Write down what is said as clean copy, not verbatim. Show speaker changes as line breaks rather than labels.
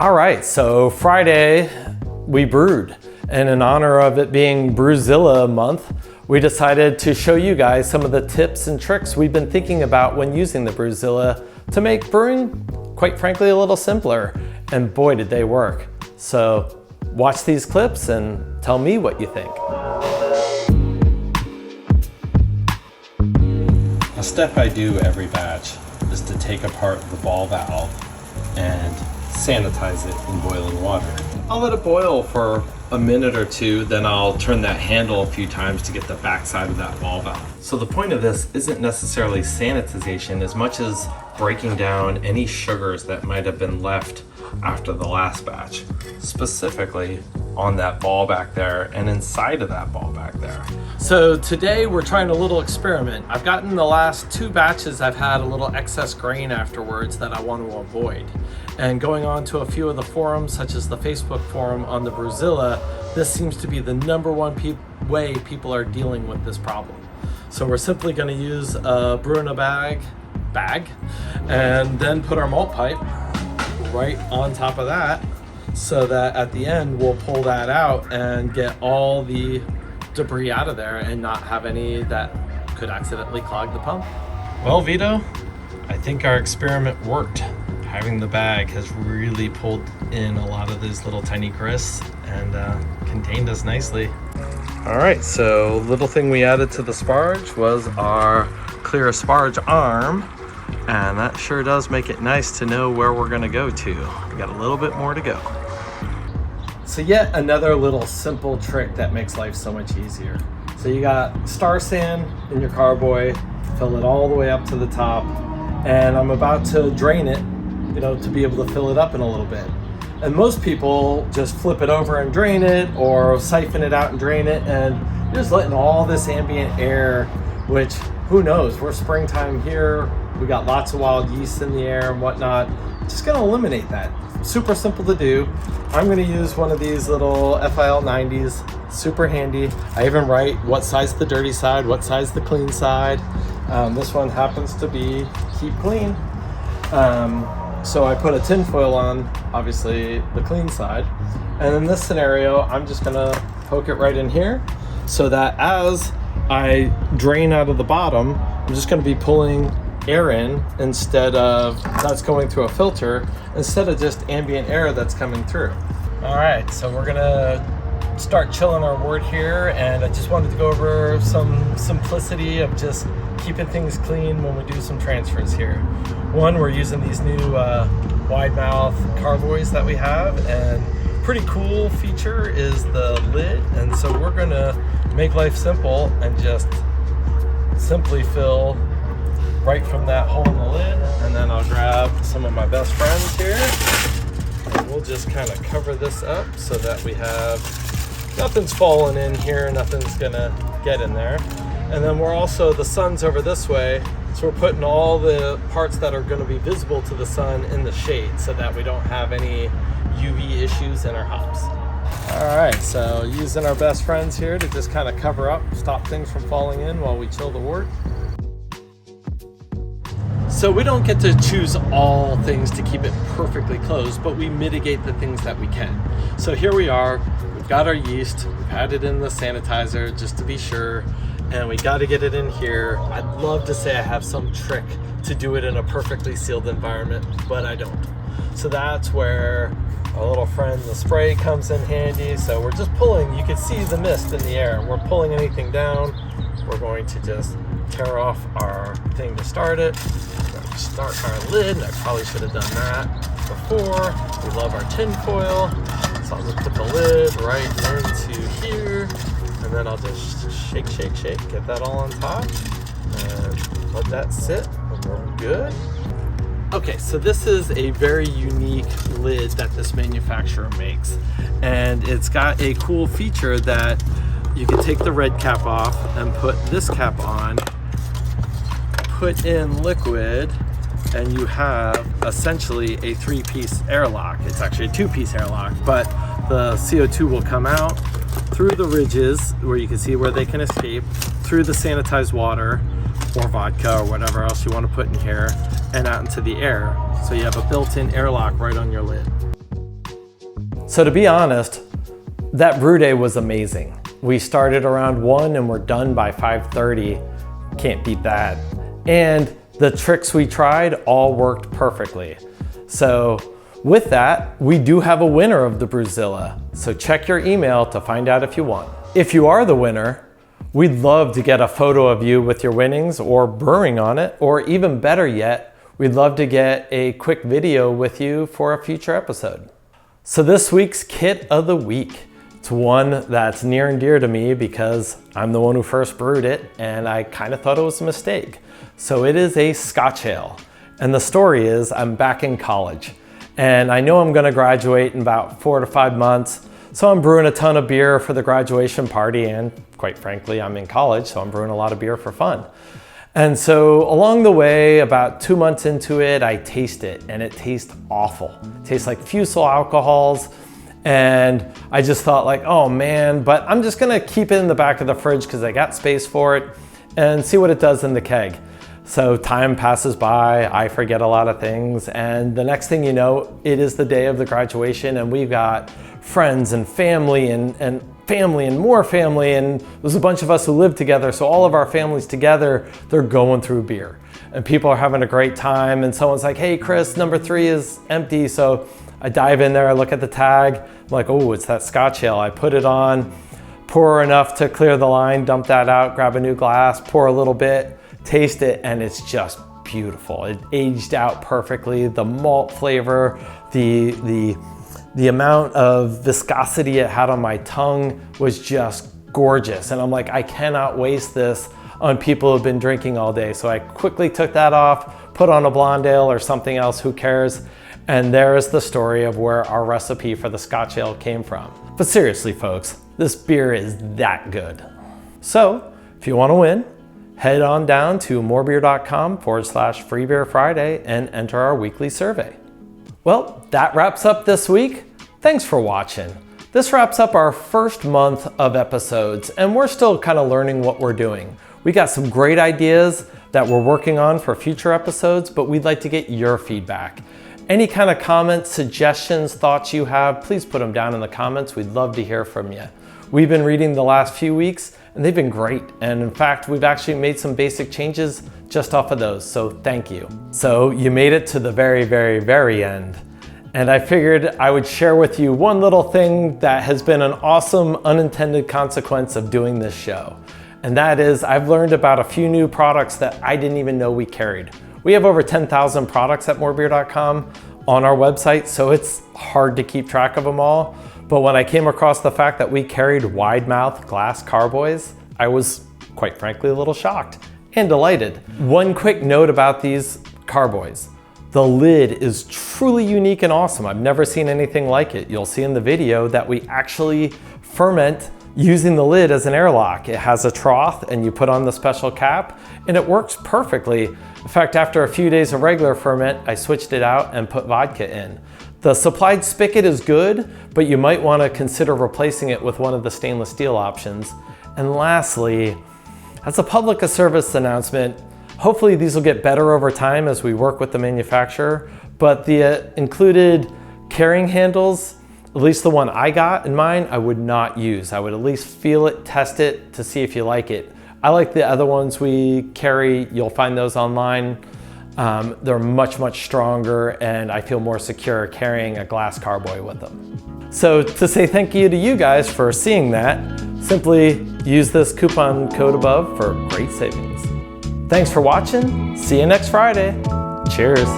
All right, so Friday we brewed, and in honor of it being BrewZilla month, we decided to show you guys some of the tips and tricks we've been thinking about when using the BrewZilla to make brewing, quite frankly, a little simpler. And boy, did they work. So watch these clips and tell me what you think. A step I do every batch is to take apart the ball valve and sanitize it in boiling water. I'll let it boil for a minute or two, then I'll turn that handle a few times to get the backside of that ball valve. So the point of this isn't necessarily sanitization as much as breaking down any sugars that might have been left after the last batch, specifically on that ball back there and inside of that ball back there. So today we're trying a little experiment. I've gotten the last 2 batches, I've had a little excess grain afterwards that I want to avoid. And going on to a few of the forums, such as the Facebook forum on the BrewZilla, this seems to be the #1 way people are dealing with this problem. So we're simply going to use a brew in a bag, and then put our malt pipe right on top of that, so that at the end we'll pull that out and get all the debris out of there and not have any that could accidentally clog the pump. Well, Vito, I think our experiment worked. Having the bag has really pulled in a lot of these little tiny crisps and contained us nicely. All right, so little thing we added to the sparge was our clear sparge arm, and that sure does make it nice to know where we're gonna go to. We got a little bit more to go. So yet another little simple trick that makes life so much easier. So you got Star San in your carboy, fill it all the way up to the top, and I'm about to drain it, to be able to fill it up in a little bit. And most people just flip it over and drain it, or siphon it out and drain it, and you're just letting all this ambient air, which who knows, we're springtime here, we got lots of wild yeast in the air and whatnot. Just gonna eliminate that. Super simple to do. I'm gonna use one of these little FIL 90s, super handy. I even write what size the dirty side, what size the clean side. This one happens to be keep clean. So I put a tin foil on, obviously the clean side. And in this scenario, I'm just gonna poke it right in here so that as I drain out of the bottom, I'm just gonna be pulling air in instead of that's going through a filter, instead of just ambient air that's coming through. All right, so we're gonna start chilling our wort here, and I just wanted to go over some simplicity of just keeping things clean when we do some transfers here. One, we're using these new wide mouth carboys that we have, and pretty cool feature is the lid, and so we're gonna make life simple and just simply fill right from that hole in the lid. And then I'll grab some of my best friends here, and we'll just kind of cover this up so that we have nothing's falling in here, nothing's gonna get in there. And then we're also, the sun's over this way, so we're putting all the parts that are going to be visible to the sun in the shade so that we don't have any UV issues in our hops. All right, so using our best friends here to just kind of cover up, stop things from falling in while we chill the wort. So we don't get to choose all things to keep it perfectly closed, but we mitigate the things that we can. So here we are, we've got our yeast, we've had it in the sanitizer just to be sure, and we got to get it in here. I'd love to say I have some trick to do it in a perfectly sealed environment, but I don't. So that's where our little friend, the spray, comes in handy. So we're just pulling, you can see the mist in the air. We're pulling anything down. We're going to just tear off our thing to start it. We're going to start our lid. I probably should have done that before. We love our tin foil. So I'll just put the lid right into here. And then I'll just shake, get that all on top, and let that sit, and we're good. Okay, so this is a very unique lid that this manufacturer makes, and it's got a cool feature that you can take the red cap off and put this cap on, put in liquid, and you have essentially a 3-piece airlock. It's actually a 2-piece airlock, but the CO2 will come out through the ridges where you can see where they can escape, through the sanitized water or vodka or whatever else you want to put in here, and out into the air. So you have a built-in airlock right on your lid.
So to be honest, that brew day was amazing. We started around 1 and we're done by 5:30. Can't beat that. And the tricks we tried all worked perfectly. So with that, we do have a winner of the BrewZilla. So check your email to find out if you won. If you are the winner, we'd love to get a photo of you with your winnings or brewing on it, or even better yet, we'd love to get a quick video with you for a future episode. So this week's kit of the week, it's one that's near and dear to me because I'm the one who first brewed it and I kind of thought it was a mistake. So it is a Scotch Ale. And the story is I'm back in college and I know I'm gonna graduate in about 4 to 5 months. So I'm brewing a ton of beer for the graduation party, and quite frankly, I'm in college, so I'm brewing a lot of beer for fun. And so along the way, about 2 months into it, I taste it and it tastes awful. It tastes like fusel alcohols. And I just thought like, oh man, but I'm just gonna keep it in the back of the fridge because I got space for it and see what it does in the keg. So time passes by, I forget a lot of things, and the next thing you know, it is the day of the graduation and we've got friends and family and family and more family, and there's a bunch of us who live together, so all of our families together, they're going through beer. And people are having a great time, and someone's like, hey Chris, number 3 is empty. So I dive in there, I look at the tag, I'm like, oh, it's that Scotch Ale. I put it on, pour enough to clear the line, dump that out, grab a new glass, pour a little bit, taste it, and it's just beautiful. It aged out perfectly. The malt flavor, the amount of viscosity it had on my tongue was just gorgeous. And I'm like, I cannot waste this on people who've been drinking all day. So I quickly took that off, put on a blonde ale or something else, who cares? And there is the story of where our recipe for the Scotch Ale came from. But seriously, folks, this beer is that good. So if you want to win, head on down to morebeer.com/freebeerfriday and enter our weekly survey. Well, that wraps up this week. Thanks for watching. This wraps up our first month of episodes, and we're still kind of learning what we're doing. We got some great ideas that we're working on for future episodes, but we'd like to get your feedback. Any kind of comments, suggestions, thoughts you have, please put them down in the comments. We'd love to hear from you. We've been reading the last few weeks and they've been great. And in fact, we've actually made some basic changes just off of those. So thank you. So you made it to the very, very, very end. And I figured I would share with you one little thing that has been an awesome unintended consequence of doing this show. And that is I've learned about a few new products that I didn't even know we carried. We have over 10,000 products at morebeer.com on our website, so it's hard to keep track of them all. But when I came across the fact that we carried wide mouth glass carboys, I was quite frankly a little shocked and delighted. One quick note about these carboys. The lid is truly unique and awesome. I've never seen anything like it. You'll see in the video that we actually ferment using the lid as an airlock. It has a trough and you put on the special cap and it works perfectly. In fact, after a few days of regular ferment, I switched it out and put vodka in. The supplied spigot is good, but you might want to consider replacing it with one of the stainless steel options. And lastly, as a public service announcement, hopefully these will get better over time as we work with the manufacturer, but the included carrying handles, at least the one I got in mine, I would not use. I would at least feel it, test it to see if you like it. I like the other ones we carry. You'll find those online. They're much, much stronger and I feel more secure carrying a glass carboy with them. So to say thank you to you guys for seeing that, simply use this coupon code above for great savings. Thanks for watching. See you next Friday. Cheers.